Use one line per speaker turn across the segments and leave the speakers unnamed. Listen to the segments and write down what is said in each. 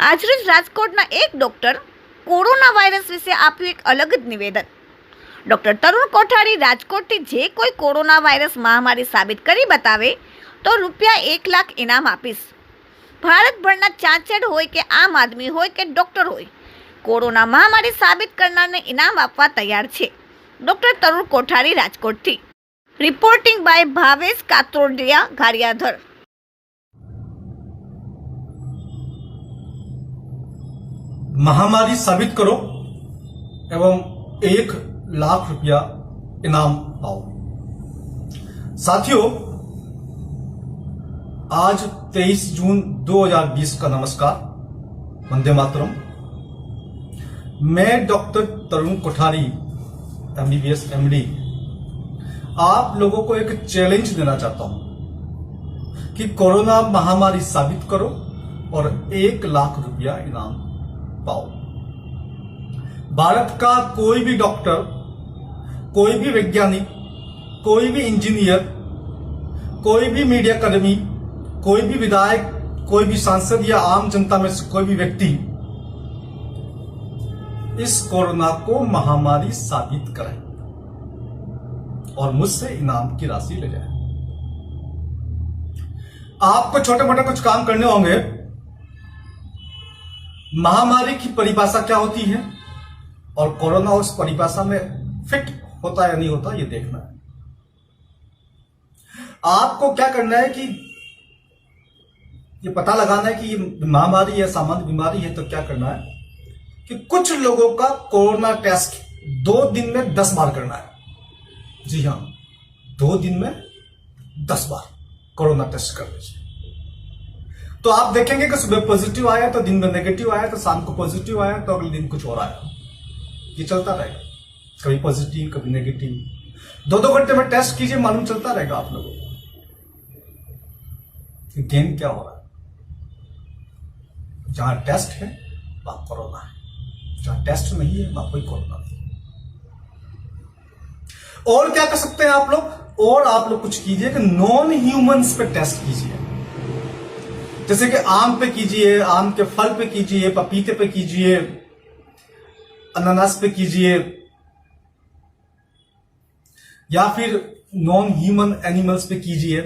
આજરોજ રાજકોટના એક ડોક્ટર કોરોના વાયરસ વિશે આપ્યું એક અલગ જ નિવેદન। ડોક્ટર તરુણ કોઠારી રાજકોટથી જે કોઈ કોરોના વાયરસ મહામારી સાબિત કરી બતાવે તો ₹1 લાખ ઇનામ આપીશ। ભારતભરના ચાંચડ હોય કે આમ આદમી હોય કે ડોક્ટર હોય, કોરોના મહામારી સાબિત કરનારને ઇનામ આપવા તૈયાર છે। ડોક્ટર તરુણ કોઠારી રાજકોટથી। Reporting by Bhavesh Katrodiya Gariadhar.
महामारी साबित करो एवं 1 लाख रुपया इनाम पाओ। साथियों, आज 23 जून 2020 का नमस्कार, वंदे मातरम। मैं डॉक्टर तरुण कोठारी MBBS MD आप लोगों को एक चैलेंज देना चाहता हूं कि कोरोना महामारी साबित करो और 1 लाख रुपया इनाम पाओ। भारत का कोई भी डॉक्टर, कोई भी वैज्ञानिक, कोई भी इंजीनियर, कोई भी मीडिया कर्मी, कोई भी विधायक, कोई भी सांसद या आम जनता में से कोई भी व्यक्ति इस कोरोना को महामारी साबित कराए और मुझसे इनाम की राशि ले जाए। आपको छोटे मोटे कुछ काम करने होंगे। महामारी की परिभाषा क्या होती है और कोरोना उस परिभाषा में फिट होता या नहीं होता, यह देखना है। आपको क्या करना है कि ये पता लगाना है कि ये महामारी या सामान्य बीमारी है, तो क्या करना है कि कुछ लोगों का कोरोना टेस्ट 2 दिन में 10 बार करना है। जी हां, 2 दिन में 10 बार कोरोना टेस्ट कर लीजिए। तो आप देखेंगे कि सुबह पॉजिटिव आया तो दिन में नेगेटिव आया, तो शाम को पॉजिटिव आया तो अगले दिन कुछ और आया। ये चलता रहेगा, कभी पॉजिटिव कभी नेगेटिव। 2-2 घंटे में टेस्ट कीजिए, मालूम चलता रहेगा आप लोगों को कि गेम क्या हो रहा है। जहां टेस्ट है वहां कोरोना है, जहां टेस्ट नहीं है वहां कोई कोरोना नहीं। और क्या कर सकते हैं आप लोग? और आप लोग कुछ कीजिए कि नॉन ह्यूमंस पे टेस्ट कीजिए। जैसे कि आम पे कीजिए, आम के फल पे कीजिए, पपीते पे कीजिए, अनानास पे कीजिए, या फिर नॉन ह्यूमन एनिमल्स पे कीजिए।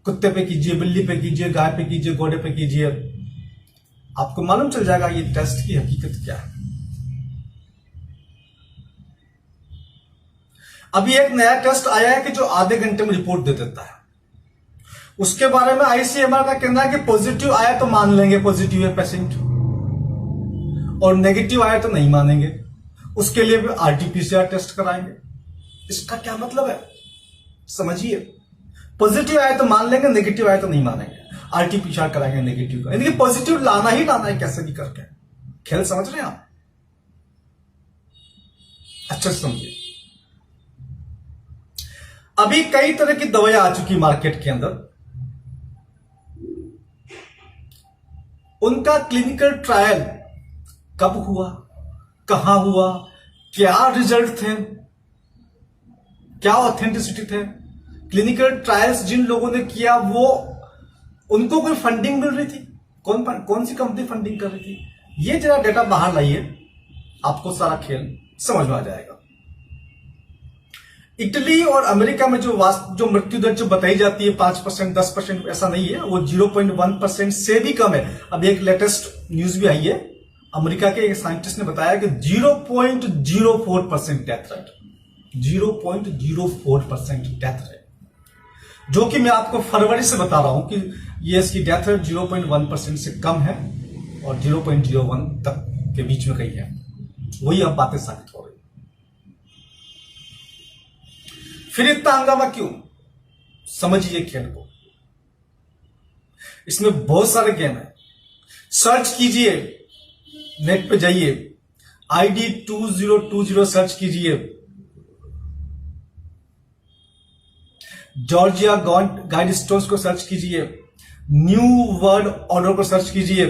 कुत्ते पे कीजिए, बिल्ली पे कीजिए, गाय पे कीजिए, घोड़े पे कीजिए। आपको मालूम चल जाएगा ये टेस्ट की हकीकत क्या है। अभी एक नया टेस्ट आया है कि जो आधे घंटे में रिपोर्ट दे देता है। उसके बारे में ICMR का कहना है कि पॉजिटिव आया तो मान लेंगे पॉजिटिव है पेशेंट, और नेगेटिव आया तो नहीं मानेंगे। उसके लिए भी RT-PCR टेस्ट कराएंगे। इसका क्या मतलब है समझिए। पॉजिटिव आया तो मान लेंगे, नेगेटिव आया तो नहीं मानेंगे। RT-PCR कराएंगे नेगेटिव का, यानी कि पॉजिटिव लाना ही लाना है कैसे भी करके। खेल समझ रहे हैं आप? अच्छा समझिए। अभी कई तरह की दवाइयां आ चुकी मार्केट के अंदर। उनका क्लिनिकल ट्रायल कब हुआ, कहां हुआ, क्या रिजल्ट थे, क्या ऑथेंटिसिटी थे। क्लिनिकल ट्रायल्स जिन लोगों ने किया वो उनको कोई फंडिंग मिल रही थी, कौन सी कंपनी फंडिंग कर रही थी, ये जरा डेटा बाहर लाइए, आपको सारा खेल समझ में आ जाएगा। इटली और अमेरिका में जो मृत्यु दर जो बताई जाती है 5%, 10%, ऐसा नहीं है, वो 0.1% से भी कम है। अब एक लेटेस्ट न्यूज भी आई है, अमेरिका के एक साइंटिस्ट ने बताया कि 0.04% डेथ रेट, 0.04% डेथ रेट, जो कि मैं आपको फरवरी से बता रहा हूं कि ये इसकी डेथ रेट 0.1% से कम है और 0.01 तक के बीच में कहीं है। वही अब बातें साबित हो रही। फिर इतना हंगामा क्यों? समझिए खेल को। इसमें बहुत सारे गेम है। सर्च कीजिए, नेट पे जाइए, ID 2020 सर्च कीजिए, जॉर्जिया गाइड स्टोन्स को सर्च कीजिए, न्यू वर्ल्ड ऑर्डर को सर्च कीजिए,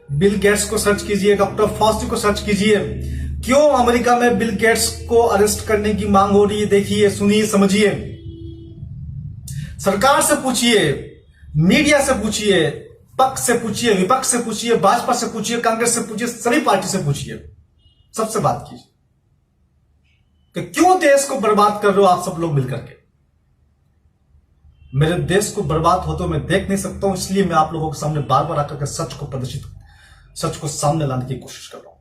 बिल गेट्स को सर्च कीजिए, डॉक्टर फॉस्टी को सर्च कीजिए। क्यों अमेरिका में बिल गेट्स को अरेस्ट करने की मांग हो रही है? देखिए, सुनिए, समझिए। सरकार से पूछिए, मीडिया से पूछिए, पक्ष से पूछिए, विपक्ष से पूछिए, भाजपा से पूछिए, कांग्रेस से पूछिए, सभी पार्टी से पूछिए, सबसे बात कीजिए कि क्यों देश को बर्बाद कर रहे हो आप सब लोग मिलकर के। मेरे देश को बर्बाद होते मैं देख नहीं सकता हूं, इसलिए मैं आप लोगों के सामने बार बार आकर के सच को सामने लाने की कोशिश कर रहा हूं।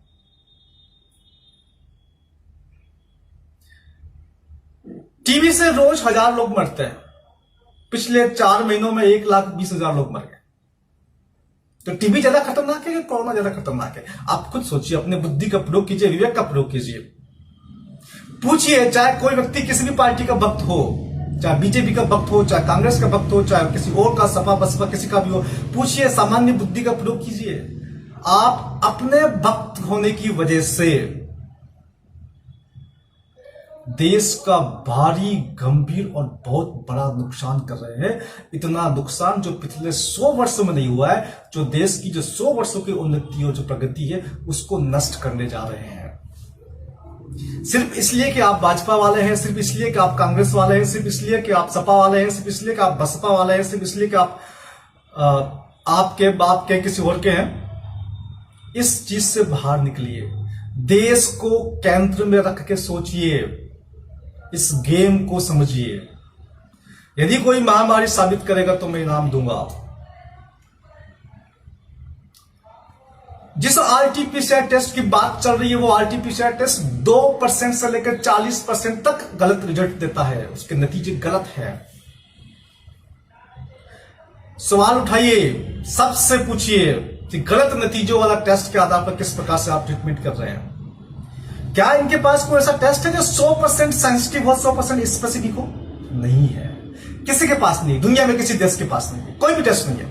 टीबी से रोज 1000 लोग मरते हैं, पिछले 4 महीनों में 1,20,000 लोग मर गए। तो टीबी ज्यादा खतरनाक है कि कोरोना ज्यादा खतरनाक है? आप खुद सोचिए, अपने बुद्धि का प्रयोग कीजिए, विवेक का प्रयोग कीजिए, पूछिए। चाहे कोई व्यक्ति किसी भी पार्टी का भक्त हो, चाहे बीजेपी का भक्त हो, चाहे कांग्रेस का भक्त हो, चाहे किसी और का, सपा बसपा किसी का भी हो, पूछिए, सामान्य बुद्धि का प्रयोग कीजिए। आप अपने भक्त होने की वजह से देश का भारी, गंभीर और बहुत बड़ा नुकसान कर रहे हैं। इतना नुकसान जो पिछले 100 वर्षों में नहीं हुआ है, जो देश की जो 100 वर्षों की उन्नति और जो प्रगति है उसको नष्ट करने जा रहे हैं। सिर्फ इसलिए कि आप भाजपा वाले हैं, सिर्फ इसलिए कि आप कांग्रेस वाले हैं, सिर्फ इसलिए कि आप सपा वाले हैं, सिर्फ इसलिए कि आप बसपा वाले हैं, सिर्फ इसलिए कि आप आपके बाप के किसी और के हैं। इस चीज से बाहर निकलिए, देश को केंद्र में रख के सोचिए, इस गेम को समझिए। यदि कोई महामारी साबित करेगा तो मैं इनाम दूंगा। जिस आरटीपीसीआर टेस्ट की बात चल रही है, वो आरटीपीसीआर टेस्ट 2% से लेकर 40% तक गलत रिजल्ट देता है, उसके नतीजे गलत है। सवाल उठाइए, सबसे पूछिए कि गलत नतीजों वाला टेस्ट के आधार पर किस प्रकार से आप ट्रीटमेंट कर रहे हैं। क्या इनके पास कोई ऐसा टेस्ट है जो 100% सेंसिटिव हो, 100% स्पेसिफिक हो? नहीं है, किसी के पास नहीं, दुनिया में किसी देश के पास नहीं है, कोई भी टेस्ट नहीं है।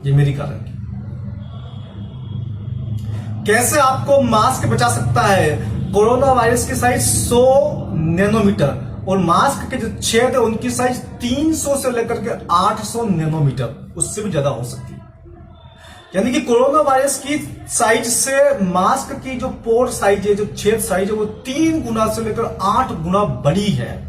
ये मेरी कारण की। कैसे आपको मास्क बचा सकता है? कोरोना वायरस की साइज 100 नैनोमीटर और मास्क के जो छेद है उनकी साइज 300 से लेकर के 800 नैनोमीटर, उससे भी ज्यादा हो सकती है। यानी कि कोरोना वायरस की साइज से मास्क की जो पोर साइज है, जो छेद साइज है, वो 3 गुना से लेकर 8 गुना बड़ी है।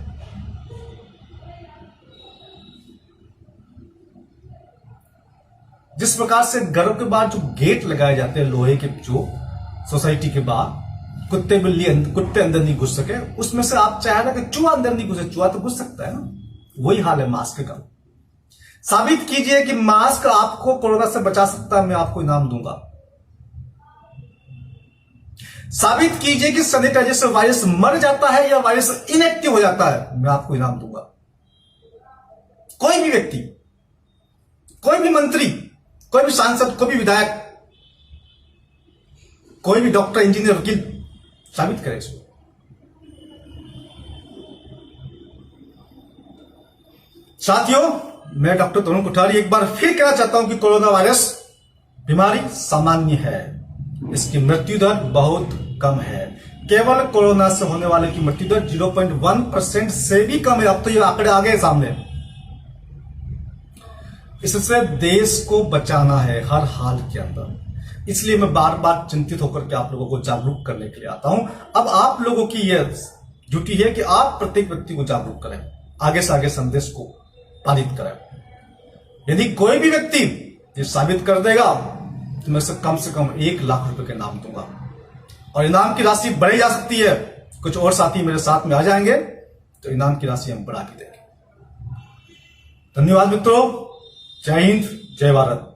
जिस प्रकार से घरों के बाहर जो गेट लगाए जाते हैं लोहे के, जो सोसाइटी के बाहर, कुत्ते अंदर नहीं घुस सके, उसमें से आप चाहे ना कि चूहा अंदर नहीं घुसे, चूहा तो घुस सकता है ना, वही हाल है मास्क का। साबित कीजिए कि मास्क आपको कोरोना से बचा सकता है, मैं आपको इनाम दूंगा। साबित कीजिए कि सैनिटाइजर से वायरस मर जाता है या वायरस इनएक्टिव हो जाता है, मैं आपको इनाम दूंगा। कोई भी व्यक्ति, कोई भी मंत्री, कोई भी सांसद, कोई भी विधायक, कोई भी डॉक्टर, इंजीनियर, वकील साबित करे इसको। साथियों, मैं डॉक्टर तरुण कोठारी एक बार फिर कहना चाहता हूं कि कोरोना वायरस बीमारी सामान्य है, इसकी मृत्यु दर बहुत कम है। केवल कोरोना से होने वाले की मृत्यु दर 0.1% से भी कम है। अब तो ये आंकड़े आ गए सामने। इससे देश को बचाना है हर हाल के अंदर, इसलिए मैं बार बार चिंतित होकर के आप लोगों को जागरूक करने के लिए आता हूं। अब आप लोगों की यह ड्यूटी है कि आप प्रत्येक व्यक्ति को जागरूक करें, आगे से आगे संदेश को पारित करें। यदि कोई भी व्यक्ति ये साबित कर देगा तो मैं से कम 1 लाख रुपए के इनाम दूंगा, और इनाम की राशि बढ़ी जा सकती है। कुछ और साथी मेरे साथ में आ जाएंगे तो इनाम की राशि हम बढ़ा के देंगे। धन्यवाद मित्रों, जय हिंद, जय भारत।